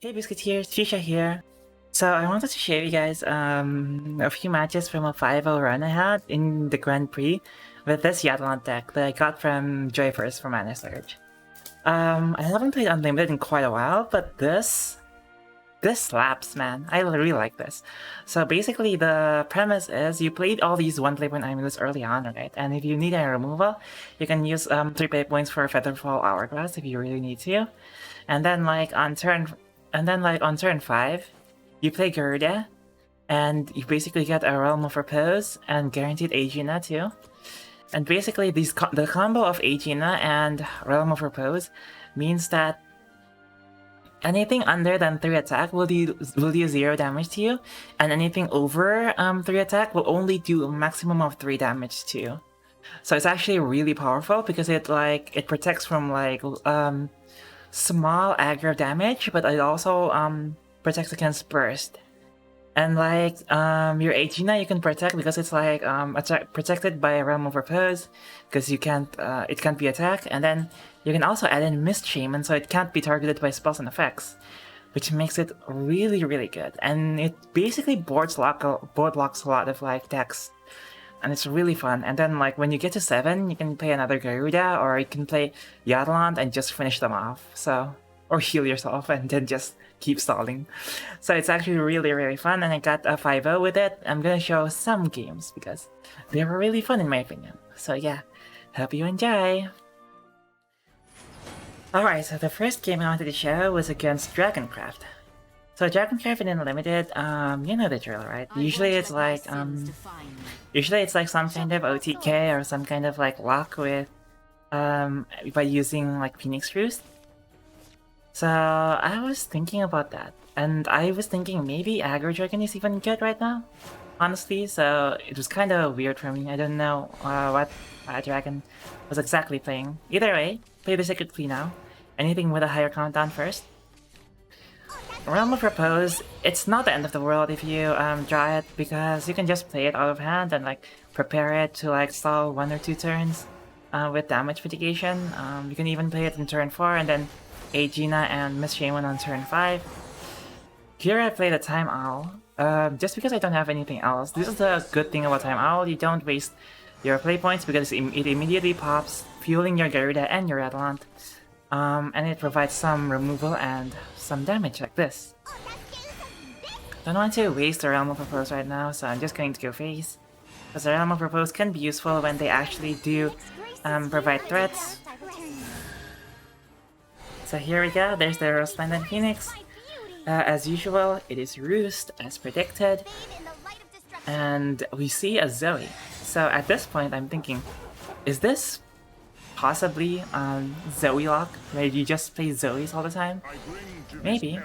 Hey Biscuit here, it's Fuchsia here. So I wanted to show you guys a few matches from a 5-0 run I had in the Grand Prix with this Jatelant deck that I got from Joyverse for Mana Surge. I haven't played Unlimited in quite a while, but this slaps, man. I really like this. So basically the premise is you played all these 1 play point amulets early on, right? And if you need a removal, you can use 3 play points for Featherfall Hourglass if you really need to. And then on turn 5, you play Garuda, and you basically get a Realm of Repose and guaranteed Aegina too. And basically the combo of Aegina and Realm of Repose means that anything under than 3 attack will do 0 damage to you, and anything over 3 attack will only do a maximum of 3 damage to you. So it's actually really powerful because it protects from small aggro damage, but it also protects against burst. And your Aegina you can protect because it's protected by a Realm of Repose, because you can't it can't be attacked, and then you can also add in Mist Shaman so it can't be targeted by spells and effects, which makes it really good. And it basically board locks a lot of decks, and it's really fun. And then when you get to 7, you can play another Garuda, or you can play Jatelant and just finish them off. So, or heal yourself and then just keep stalling. So it's actually really fun, and I got a 5-0 with it. I'm gonna show some games because they were really fun in my opinion. So yeah, hope you enjoy! Alright, so the first game I wanted to show was against Dragoncraft. So Dragoncraft in Unlimited, you know the drill, right? Usually it's some kind of OTK or some kind of lock with by using Phoenix Roost. So I was thinking about that, and I was thinking maybe Aggro Dragon is even good right now, honestly. So it was kind of weird for me. I don't know what Dragon was exactly playing. Either way, play the Secret Flea now. Anything with a higher countdown first. Realm of Repose, it's not the end of the world if you draw it, because you can just play it out of hand and prepare it to stall 1 or 2 turns with damage mitigation. You can even play it in turn 4 and then Aegina and Mist Shaman on turn 5. Here I play the Time Owl, just because I don't have anything else. This is the good thing about Time Owl: you don't waste your play points because it immediately pops, fueling your Garuda and your Jatelant. And it provides some removal and some damage like this. Don't want to waste the Realm of Repose right now, so I'm just going to go face, because the Realm of Repose can be useful when they actually do provide threats. So here we go, there's the Resplendent Phoenix. As usual, it is Roost, as predicted. And we see a Zoe. So at this point I'm thinking, is this possibly Zoe lock, where you just play Zoes all the time? Maybe.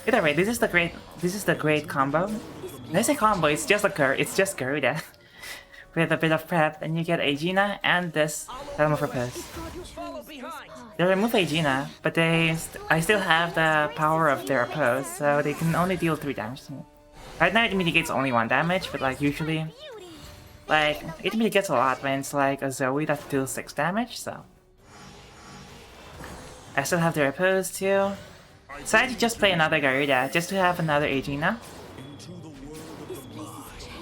Either way, this is the great combo. When I say combo, it's just Garuda with a bit of prep, and you get Aegina and this Realm of Repose. They remove Aegina, but I still have the power of their Repose, so they can only deal 3 damage to me. Right now it mitigates only 1 damage, but usually it mitigates a lot when it's a Zoe that deals 6 damage, so I still have the Repose too. So I just play another Garuda just to have another Aegina.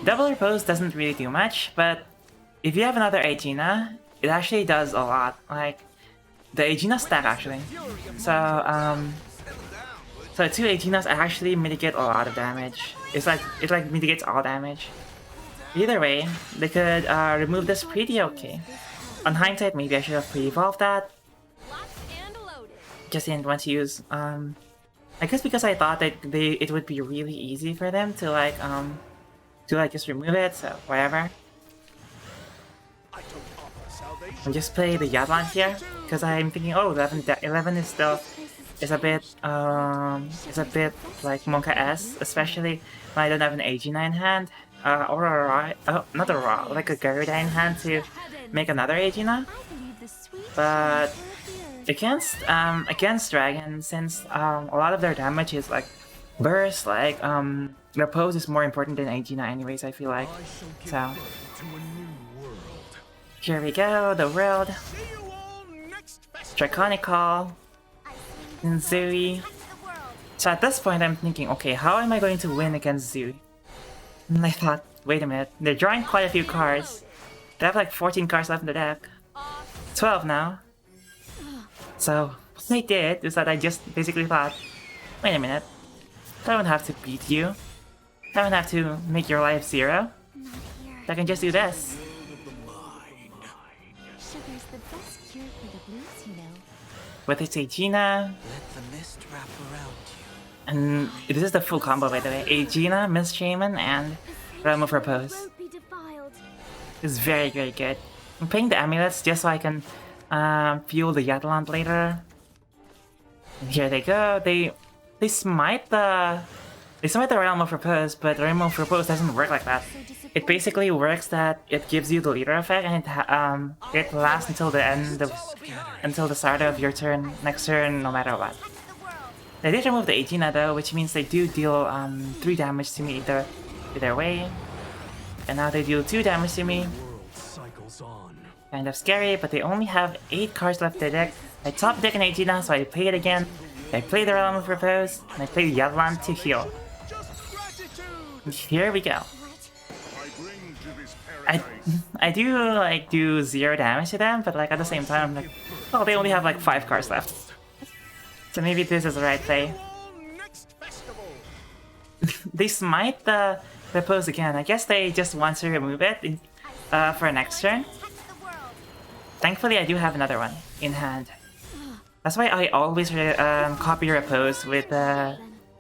Double Repose doesn't really do much, but if you have another Aegina, it actually does a lot. The Aegina stack actually. So 2 Aeginas actually mitigate a lot of damage. It mitigates all damage. Either way, they could remove this pretty okay. On hindsight, maybe I should have pre-evolved that. Just didn't want to use I guess because I thought that it would be really easy for them to just remove it, so whatever. And just play the Jatelant here, because I'm thinking, oh, 11 is a bit like Monka-esque, especially when I don't have an Aegina in hand, or not a Raw, like a Garuda in hand to make another Aegina. But against Dragon, since a lot of their damage is burst, Repose is more important than Aegina anyways, I feel like. So here we go, the world. Draconic Call, and Zoe, So at this point, I'm thinking, okay, how am I going to win against Zoo? And I thought, wait a minute, they're drawing quite a few cards. They have like 14 cards left in the deck. 12 now. So what I did is that I just basically thought, wait a minute, I don't have to beat you. I don't have to make your life 0. I can just do this. Sugar's the best cure for the blues, you know. With its Aegina. Let the mist wrap around you. And this is the full combo, by the way. Aegina, Mist Shaman, and Realm of Repose. Won't be defiled. It's very, very good. I'm playing the amulets just so I can fuel the Jatelant later. And here they go. They smite the Realm of Repose, but the Realm of Repose doesn't work like that. It basically works that it gives you the leader effect, and it lasts until the end of until the start of your turn, next turn, no matter what. They did remove the Aegina though, which means they do deal 3 damage to me either way. And now they deal 2 damage to me. Kind of scary, but they only have 8 cards left in their deck. I top deck an Aegina, so I play it again. I play the Realm of Repose, and I play Jatelant to heal. And here we go. I do 0 damage to them, but like at the same time I'm like, oh, they only have like 5 cards left. So maybe this is the right play. They smite the Repose again. I guess they just want to remove it for next turn. Thankfully I do have another one in hand. That's why I always copy Repose with the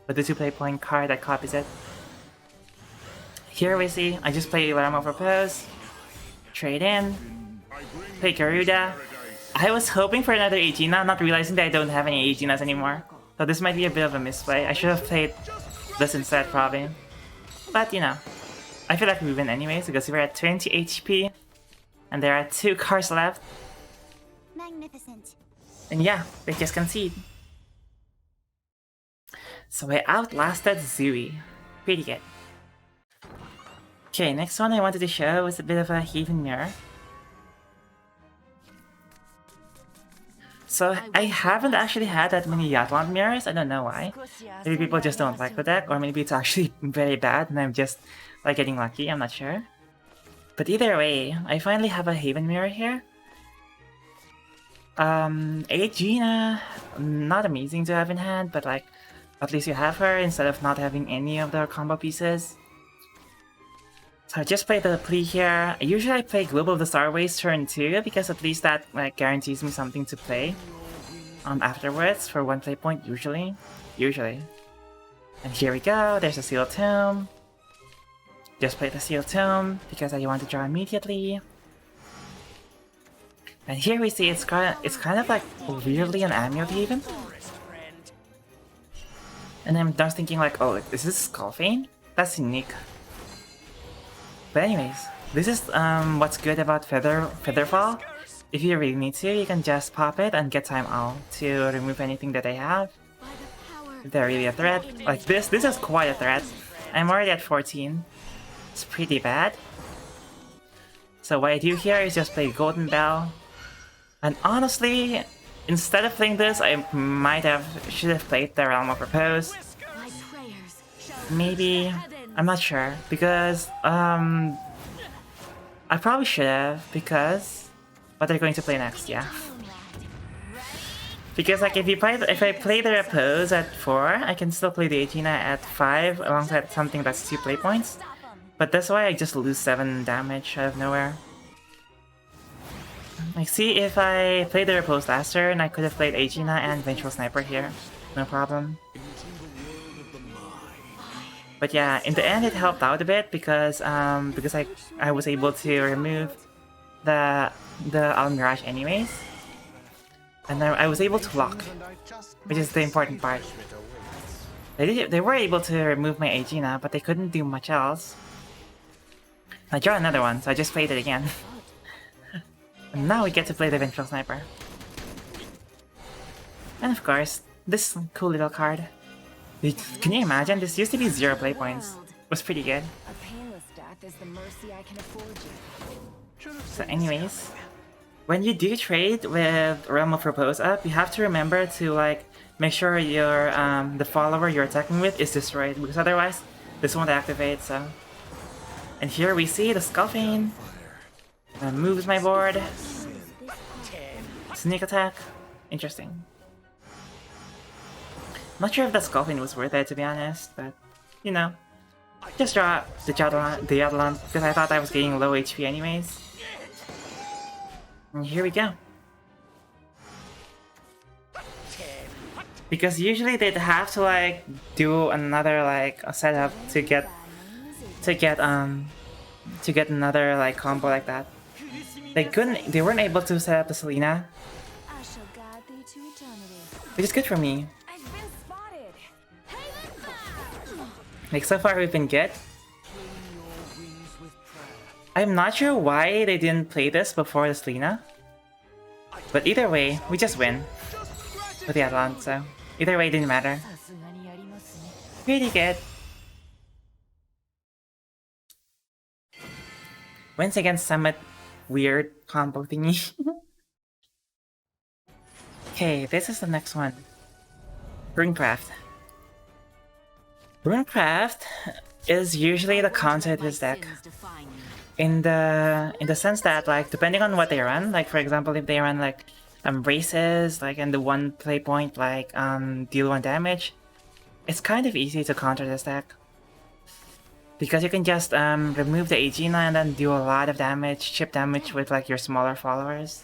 2-play point card that copies it. Here we see, I just play Realm of Repose, trade in, play Garuda. I was hoping for another Aegina, not realizing that I don't have any Aeginas anymore. So this might be a bit of a misplay. I should have played this instead probably. But you know, I feel like we win anyways because we're at 20 HP and there are 2 cards left. Magnificent. And yeah, they just concede. So I outlasted Zooey. Pretty good. Okay, next one I wanted to show was a bit of a Haven Mirror. So I haven't actually had that many Jatelant mirrors, I don't know why. Maybe people just don't like the deck, or maybe it's actually very bad and I'm just like getting lucky, I'm not sure. But either way, I finally have a Haven Mirror here. Aegina, not amazing to have in hand, but like, at least you have her instead of not having any of the combo pieces. So I just play the plea here. Usually I play Global of the Starways turn 2 because at least that like guarantees me something to play afterwards for 1 play point, usually. And here we go, there's a Sealed Tomb. Just play the Sealed Tomb because I want to draw immediately. And here we see it's kind of like weirdly an Amulet even. And I'm just thinking like, oh, is this Skullfane? That's unique. But anyways, this is what's good about Featherfall. If you really need to, you can just pop it and get Time Owl to remove anything that they have. If they're really a threat. Like this is quite a threat. I'm already at 14. It's pretty bad. So what I do here is just play Golden Bell. And honestly, instead of playing this, I should have played the Realm of Repose. Maybe, I'm not sure, because I probably should have, because what they're going to play next, yeah. Because like if I play the Repose at 4, I can still play the Aegina at 5 alongside something that's 2 play points. But that's why I just lose 7 damage out of nowhere. Like, see, if I played the Repose last turn, I could have played Aegina and Vengeful Sniper here. No problem. But yeah, in the end it helped out a bit because I was able to remove the Mirage anyways. And then I was able to lock, which is the important part. They were able to remove my Aegina, but they couldn't do much else. I draw another one, so I just played it again. And now we get to play the Vengeful Sniper. And of course, this cool little card. Can you imagine? This used to be 0 play points. It was pretty good. So anyways, when you do trade with Realm of Repose up, you have to remember to like make sure your the follower you're attacking with is destroyed, because otherwise this won't activate. So, and here we see the Scuffing. Moves my board. Sneak attack. Interesting. Not sure if the Scuffing was worth it, to be honest, but you know, just draw the Jatelant because I thought I was getting low HP anyways. And here we go. Because usually they'd have to like do another like a setup to get another like combo like that. They weren't able to set up the Selena, I shall guide thee to eternity. which is good for me. I've been spotted. Havencraft! Like so far we've been good. I'm not sure why they didn't play this before the Selena, but either way we just win with the Jatelant, so either way it didn't matter. Pretty good. Wins against Summit weird combo thingy. Okay, this is the next one. Runecraft. Runecraft is usually the counter to this deck. In the sense that like depending on what they run, like for example if they run like braces, like and the one play point like deal 1 damage, it's kind of easy to counter this deck. Because you can just remove the Aegina and then do a lot of damage, chip damage with like your smaller followers.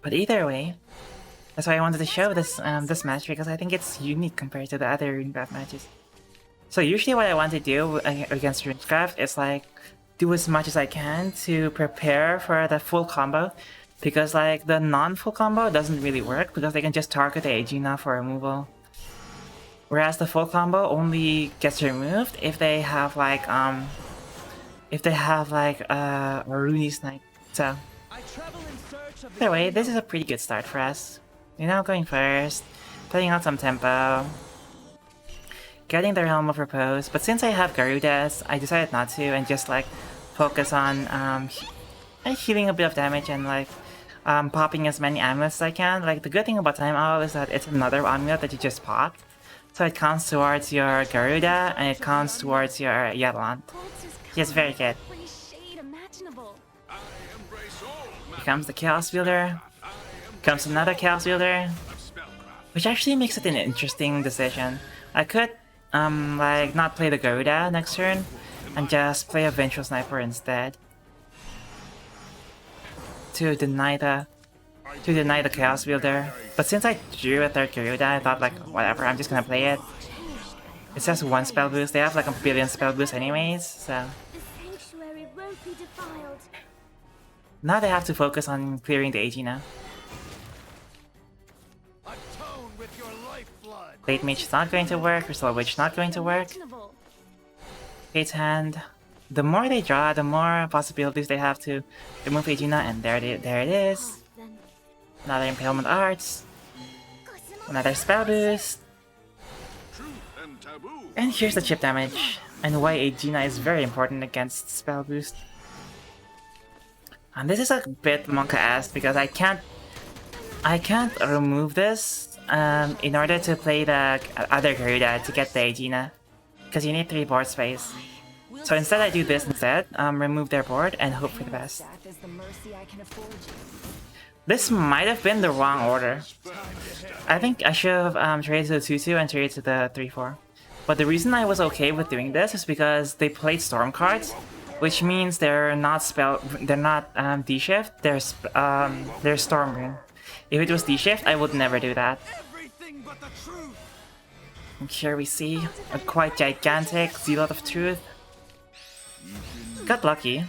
But either way, that's why I wanted to show this this match, because I think it's unique compared to the other Runecraft matches. So usually what I want to do against Runecraft is like do as much as I can to prepare for the full combo, because like the non-full combo doesn't really work because they can just target the Aegina for removal. Whereas the full combo only gets removed if they have like a Rooney Snipe. So either way, this is a pretty good start for us. You know, going first, playing out some tempo, getting the Realm of Repose. But since I have Garudas, I decided not to and just like focus on healing a bit of damage and like popping as many amulets as I can. Like the good thing about Time Owl is that it's another amulet that you just pop. So it counts towards your Garuda and it counts towards your Jatelant. Yes, very good. Here comes the Chaos Wielder. Comes another Chaos Wielder. Which actually makes it an interesting decision. I could like not play the Garuda next turn and just play a Vengeful Sniper instead. To deny the Chaos Wielder. But since I drew a third Garuda, I thought like, whatever, I'm just gonna play it. It's just 1 spell boost, they have like a billion spell boost anyways, so... Now they have to focus on clearing the Aegina. Late Mage is not going to work, Crystal Witch not going to work. Fate's Hand. The more they draw, the more possibilities they have to remove Aegina, and there it is. Another Impalement Arts. Another Spell Boost. And here's the chip damage, and why Aegina is very important against Spell Boost. And this is a bit Monka-esque because I can't remove this in order to play the other Garuda to get the Aegina, because you need 3 board space. So instead I do this instead, remove their board and hope for the best. This might have been the wrong order. I think I should have traded to the 2-2 and traded to the 3-4. But the reason I was okay with doing this is because they played Storm cards, which means they're not D-Shift, they're Storm Rune. If it was D-Shift, I would never do that. And here we see a quite gigantic Zealot of Truth. Got lucky.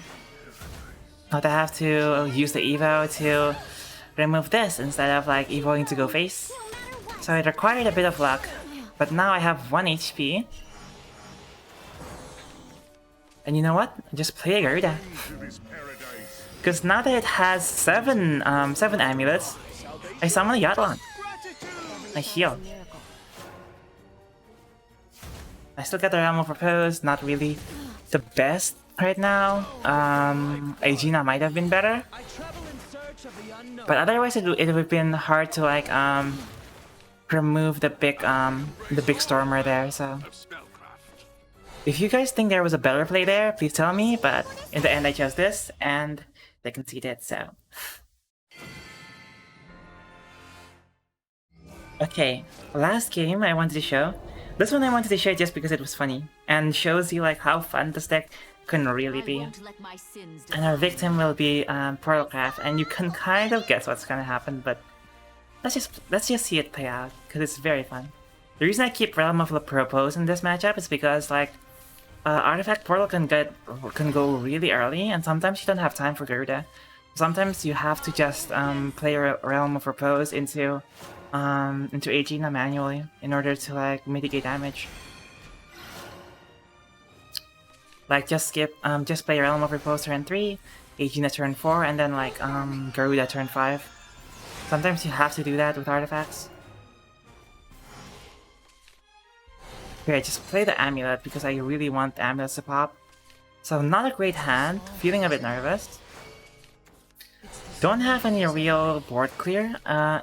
Now I have to use the Evo to remove this instead of like evoing to go face. So it required a bit of luck, but now I have 1 HP. And you know what? Just play a Garuda. Because now that it has 7 amulets, I summon a Jatelant. I heal. I still got the Realm of Repose, not really the best right now. Aegina might have been better. Much of the unknown. But otherwise, it would have been hard to like remove the big stormer there. So if you guys think there was a better play there, please tell me. But in the end, I chose this, and they conceded. So okay, last game I wanted to show. This one I wanted to share just because it was funny and shows you like how fun this deck can really be. And our victim will be Portalcraft, and you can kind of guess what's gonna happen, but let's just see it play out because it's very fun. The reason I keep Realm of Propose in this matchup is because like Artifact Portal can go really early, and sometimes you don't have time for Garuda. Sometimes you have to just play Realm of Propose into Aegina manually in order to like mitigate damage. Like just play Realm of Repose turn 3, Aegina turn 4, and then like Garuda turn 5. Sometimes you have to do that with artifacts. Okay, just play the Amulet because I really want the Amulet to pop. So not a great hand, feeling a bit nervous. Don't have any real board clear,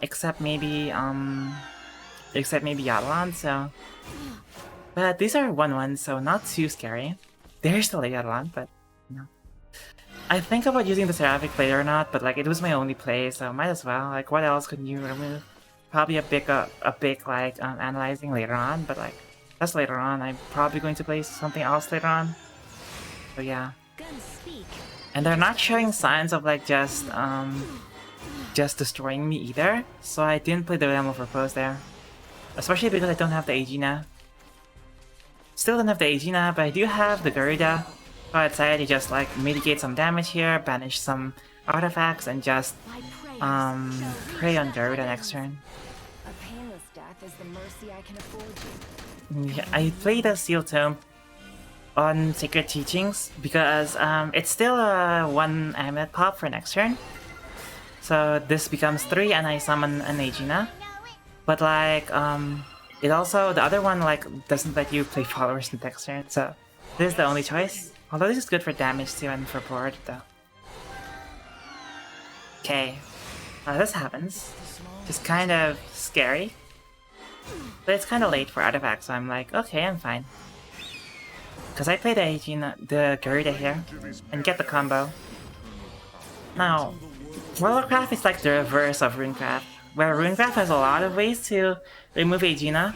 except maybe Jatelant, so... But these are 1-1, so not too scary. There's still a Jatelant, but no. I think about using the Seraphic Blade or not, but like it was my only play, so might as well. Like what else could you remove? Probably a big like analyzing later on, but like that's later on. I'm probably going to play something else later on. So yeah. And they're not showing signs of like just destroying me either, so I didn't play the Realm of Repose there. Especially because I don't have the Aegina. Still don't have the Aegina, but I do have the Garuda. So I decided to just like mitigate some damage here, banish some artifacts, and just prey on Garuda next turn. A painless death is the mercy I can afford. Yeah, I played the Seal Tome on Sacred Teachings because it's still a 1 Amulet pop for next turn. So this becomes 3 and I summon an Aegina. But like it also, the other one like doesn't let you play followers in next turn, so this is the only choice. Although this is good for damage too and for board though. Okay, this happens. Just kind of scary. But it's kind of late for artifacts, so I'm like, okay, I'm fine. Because I play the Aegina, the Garuda here, and get the combo. Now, Runecraft is like the reverse of Runecraft, where Runecraft has a lot of ways to remove Aegina.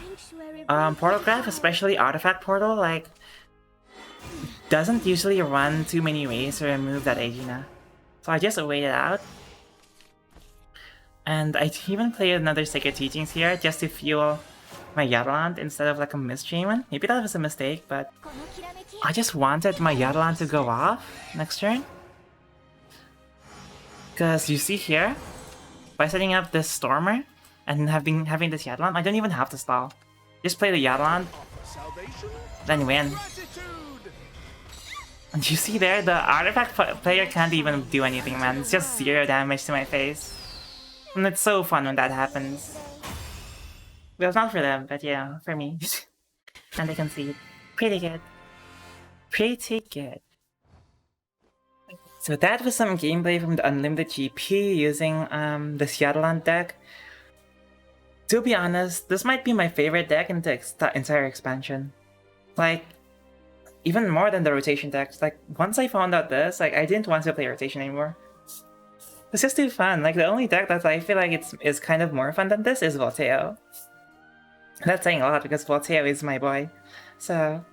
Portalcraft, especially Artifact Portal, like doesn't usually run too many ways to remove that Aegina. So I just wait it out. And I even played another Sacred Teachings here just to fuel my Jatelant instead of like a Mistchain. Maybe that was a mistake, but I just wanted my Jatelant to go off next turn. Because you see here, by setting up this Stormer and having this Jatelant, I don't even have to stall. Just play the Jatelant, then win. And you see there, the artifact player can't even do anything, man. It's just 0 damage to my face. And it's so fun when that happens. Well, not for them, but yeah, for me. And they concede. Pretty good. Pretty good. So that was some gameplay from the Unlimited GP using the Jatelant deck. To be honest, this might be my favorite deck in the entire expansion. Like, even more than the rotation decks. Like, once I found out this, like, I didn't want to play rotation anymore. It's just too fun. Like, the only deck that I feel like is kind of more fun than this is Volteo. That's saying a lot because Volteo is my boy. So,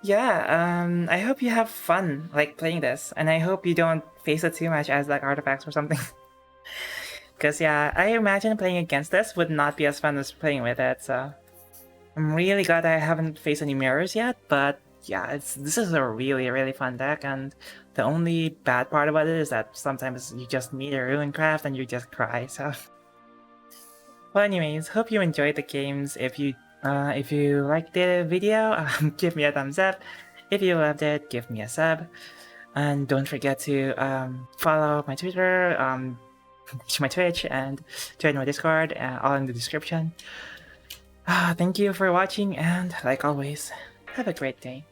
yeah, I hope you have fun, like, playing this. And I hope you don't face it too much as, like, artifacts or something. Because, yeah, I imagine playing against this would not be as fun as playing with it, so... I'm really glad I haven't faced any mirrors yet, but yeah, this is a really, really fun deck, and the only bad part about it is that sometimes you just meet a Runecraft and you just cry, so... Well, anyways, hope you enjoyed the games. If you liked the video, give me a thumbs up. If you loved it, give me a sub. And don't forget to follow my Twitter, my Twitch, and join my Discord, all in the description. Thank you for watching, and like always, have a great day.